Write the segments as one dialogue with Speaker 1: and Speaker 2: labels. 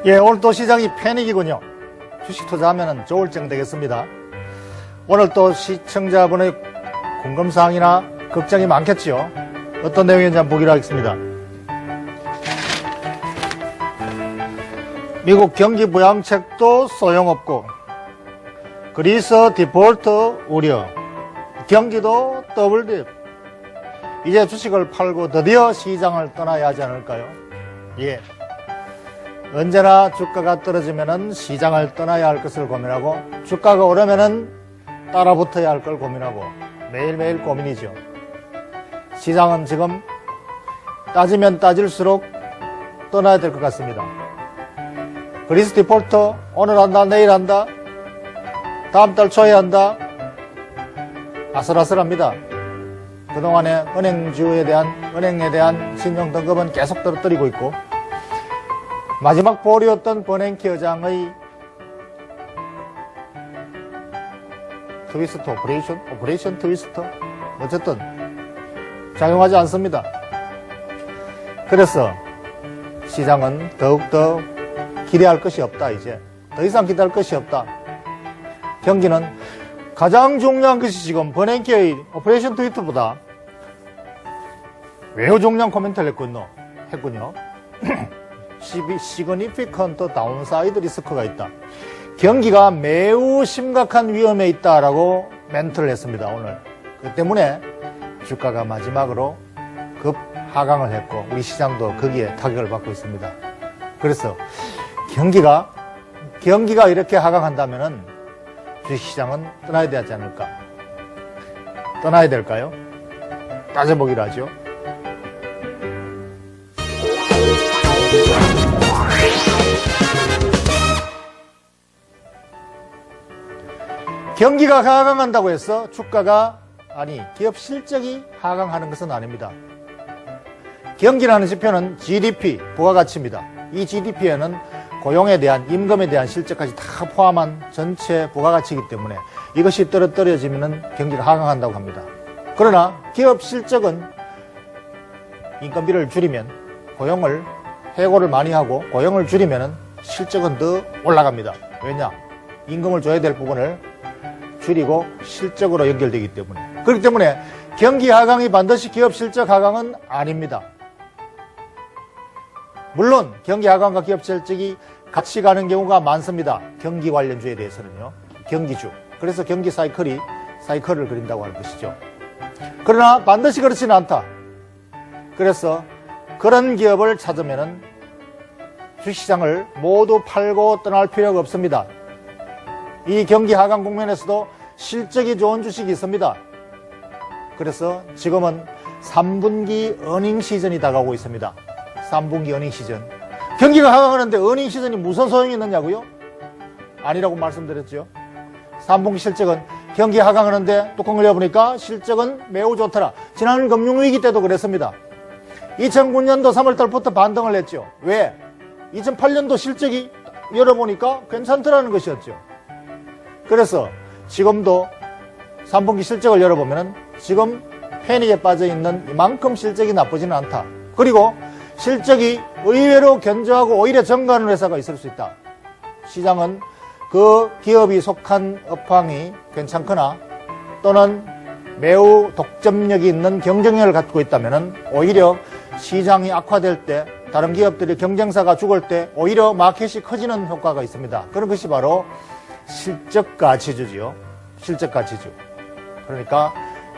Speaker 1: 예, 오늘 또 시장이 패닉이군요. 주식 투자하면 조울증 되겠습니다. 오늘 또 시청자분의 궁금사항이나 걱정이 많겠죠. 어떤 내용인지 한번 보기로 하겠습니다. 미국 경기 부양책도 소용없고 그리스 디폴트 우려, 경기도 더블딥. 이제 주식을 팔고 드디어 시장을 떠나야 하지 않을까요? 예. 언제나 주가가 떨어지면은 시장을 떠나야 할 것을 고민하고 주가가 오르면은 따라 붙어야 할 걸 고민하고 매일매일 고민이죠. 시장은 지금 따지면 따질수록 떠나야 될 것 같습니다. 그리스 디폴트 오늘 한다, 내일 한다, 다음 달 초에 한다. 아슬아슬합니다. 그동안에 은행에 대한 신용 등급은 계속 떨어뜨리고 있고 마지막 볼이었던 버냉키 의장의 트위스트 오퍼레이션 트위스트 어쨌든 작용하지 않습니다. 그래서 시장은 더욱더 기대할 것이 없다. 이제 더 이상 기대할 것이 없다. 경기는 가장 중요한 것이 지금 버냉키의 오퍼레이션 트위터보다 매우 중요한 코멘트를 했군요. 시그니피컨트 다운사이드 리스크가 있다. 경기가 매우 심각한 위험에 있다라고 멘트를 했습니다. 오늘. 그 때문에 주가가 마지막으로 급 하강을 했고 우리 시장도 거기에 타격을 받고 있습니다. 그래서 경기가 이렇게 하강한다면은 주식시장은 떠나야 되지 않을까? 떠나야 될까요? 따져보기로 하죠. 경기가 하강한다고 해서 기업 실적이 하강하는 것은 아닙니다. 경기라는 지표는 GDP, 부가가치입니다. 이 GDP에는 고용에 대한, 임금에 대한 실적까지 다 포함한 전체 부가가치이기 때문에 이것이 떨어지면 경기가 하강한다고 합니다. 그러나 기업 실적은 인건비를 줄이면 해고를 많이 하고 고용을 줄이면 실적은 더 올라갑니다. 왜냐? 임금을 줘야 될 부분을 줄이고 실적으로 연결되기 때문에. 그렇기 때문에 경기 하강이 반드시 기업 실적 하강은 아닙니다. 물론 경기 하강과 기업 실적이 같이 가는 경우가 많습니다. 경기 관련주에 대해서는요. 경기주. 그래서 경기 사이클을 그린다고 하는 것이죠. 그러나 반드시 그렇지는 않다. 그래서 그런 기업을 찾으면은 주식시장을 모두 팔고 떠날 필요가 없습니다. 이 경기 하강 국면에서도 실적이 좋은 주식이 있습니다. 그래서 지금은 3분기 어닝 시즌이 다가오고 있습니다. 3분기 어닝 시즌. 경기가 하강하는데 어닝 시즌이 무슨 소용이 있느냐고요? 아니라고 말씀드렸죠. 3분기 실적은 경기 하강하는데 뚜껑을 열어보니까 실적은 매우 좋더라. 지난 금융위기 때도 그랬습니다. 2009년도 3월달부터 반등을 했죠. 왜? 2008년도 실적이 열어보니까 괜찮더라는 것이었죠. 그래서 지금도 3분기 실적을 열어보면 지금 패닉에 빠져있는 이만큼 실적이 나쁘지는 않다. 그리고 실적이 의외로 견조하고 오히려 증가하는 회사가 있을 수 있다. 시장은 그 기업이 속한 업황이 괜찮거나 또는 매우 독점력이 있는 경쟁력을 갖고 있다면 오히려 시장이 악화될 때 다른 기업들이 경쟁사가 죽을 때 오히려 마켓이 커지는 효과가 있습니다. 그런 것이 바로 실적가치주지요. 실적가치주. 그러니까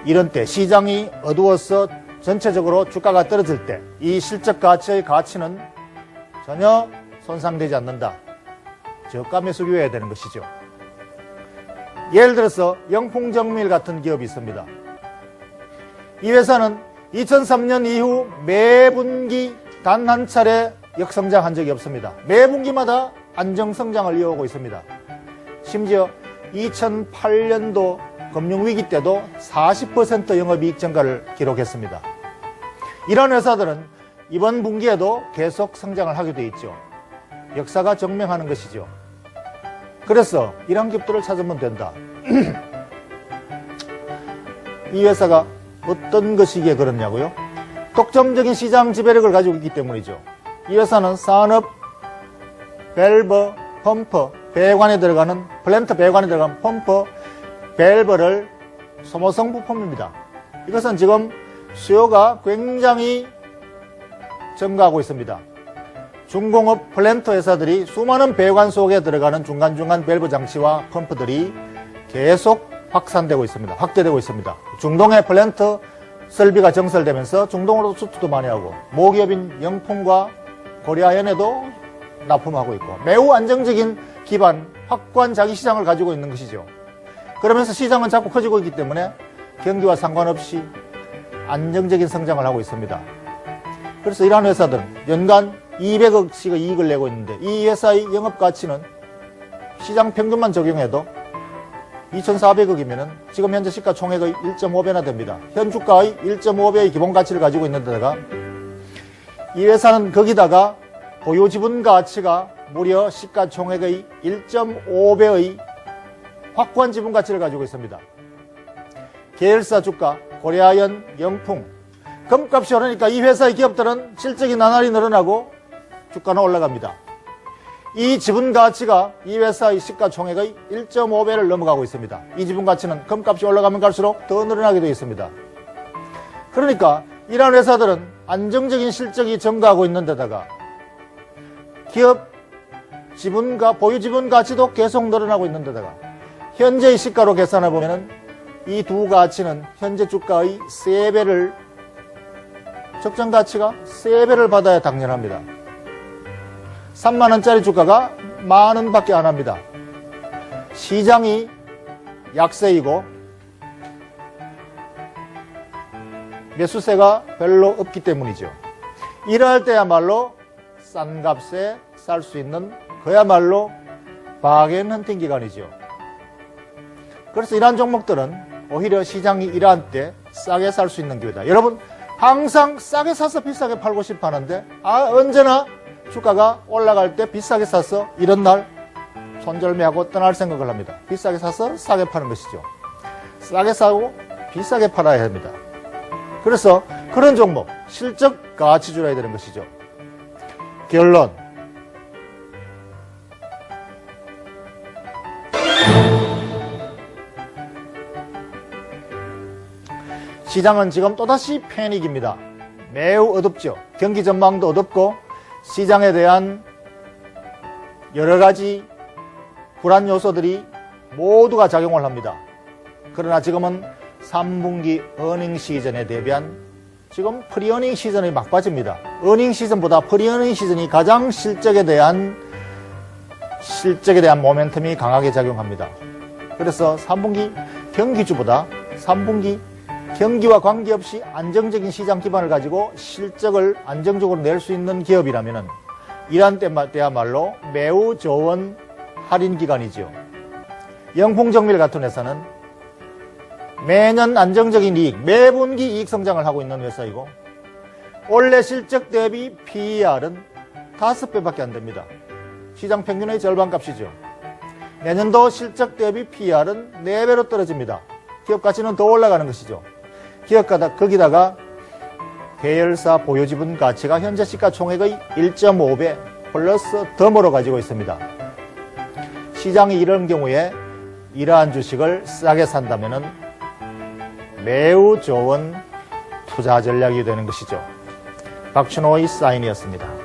Speaker 1: 이런 때 시장이 어두워서 전체적으로 주가가 떨어질 때 이 실적가치의 가치는 전혀 손상되지 않는다. 저가 수교해야 되는 것이죠. 예를 들어서 영풍정밀 같은 기업이 있습니다. 이 회사는 2003년 이후 매 분기 단 한 차례 역성장한 적이 없습니다. 매 분기마다 안정성장을 이어오고 있습니다. 심지어 2008년도 금융위기 때도 40% 영업이익 증가를 기록했습니다. 이런 회사들은 이번 분기에도 계속 성장을 하게 돼 있죠. 역사가 증명하는 것이죠. 그래서 이런 기업들을 찾으면 된다. 이 회사가 어떤 것이기에 그렇냐고요? 독점적인 시장 지배력을 가지고 있기 때문이죠. 이 회사는 산업 밸브, 펌프, 배관에 들어가는 플랜트 배관에 들어가는 펌프, 밸브를 소모성 부품입니다. 이것은 지금 수요가 굉장히 증가하고 있습니다. 중공업 플랜트 회사들이 수많은 배관 속에 들어가는 중간중간 밸브 장치와 펌프들이 계속 확산되고 있습니다. 확대되고 있습니다. 중동의 플랜트 설비가 정설되면서 중동으로 수출도 많이 하고 모기업인 영풍과 코리아연에도 납품하고 있고 매우 안정적인 기반, 확고한 자기 시장을 가지고 있는 것이죠. 그러면서 시장은 자꾸 커지고 있기 때문에 경기와 상관없이 안정적인 성장을 하고 있습니다. 그래서 이러한 회사들은 연간 200억씩의 이익을 내고 있는데 이 회사의 영업가치는 시장 평균만 적용해도 2,400억이면 지금 현재 시가총액의 1.5배나 됩니다. 현 주가의 1.5배의 기본가치를 가지고 있는 데다가 이 회사는 거기다가 보유 지분 가치가 무려 시가총액의 1.5배의 확고한 지분 가치를 가지고 있습니다. 계열사 주가, 코리아연, 영풍, 금값이 오르니까 이 회사의 기업들은 실적이 나날이 늘어나고 주가는 올라갑니다. 이 지분 가치가 이 회사의 시가총액의 1.5배를 넘어가고 있습니다. 이 지분 가치는 금값이 올라가면 갈수록 더 늘어나게 되어 있습니다. 그러니까 이러한 회사들은 안정적인 실적이 증가하고 있는 데다가 기업 지분과 보유 지분 가치도 계속 늘어나고 있는 데다가 현재의 시가로 계산해 보면은 이 두 가치는 현재 주가의 3배를 적정 가치가 3배를 받아야 당연합니다. 3만원짜리 주가가 만원밖에 안 합니다. 시장이 약세이고 매수세가 별로 없기 때문이죠. 이럴 때야말로 싼 값에 살 수 있는 그야말로 바겐 헌팅 기간이죠. 그래서 이러한 종목들은 오히려 시장이 이러한 때 싸게 살 수 있는 기회다. 여러분 항상 싸게 사서 비싸게 팔고 싶어 하는데 언제나 주가가 올라갈 때 비싸게 사서 이런 날 손절매하고 떠날 생각을 합니다. 비싸게 사서 싸게 파는 것이죠. 싸게 사고 비싸게 팔아야 합니다. 그래서 그런 종목 실적 가치주라 해야 되는 것이죠. 결론, 시장은 지금 또다시 패닉입니다. 매우 어둡죠. 경기 전망도 어둡고 시장에 대한 여러 가지 불안 요소들이 모두가 작용을 합니다. 그러나 지금은 3분기 어닝 시즌에 대비한 지금 프리어닝 시즌이 막바지입니다. 어닝 시즌보다 프리어닝 시즌이 가장 실적에 대한 모멘텀이 강하게 작용합니다. 그래서 3분기 경기주보다 3분기 경기와 관계없이 안정적인 시장 기반을 가지고 실적을 안정적으로 낼 수 있는 기업이라면 이러한 때야말로 매우 좋은 할인 기간이죠. 영풍정밀 같은 회사는 매년 안정적인 이익, 매분기 이익 성장을 하고 있는 회사이고 올해 실적 대비 PER은 5배밖에 안 됩니다. 시장 평균의 절반값이죠. 내년도 실적 대비 PER은 4배로 떨어집니다. 기업 가치는 더 올라가는 것이죠. 거기다가 계열사 보유지분 가치가 현재 시가총액의 1.5배 플러스 덤으로 가지고 있습니다. 시장이 이런 경우에 이러한 주식을 싸게 산다면 매우 좋은 투자 전략이 되는 것이죠. 박춘호의 사인이었습니다.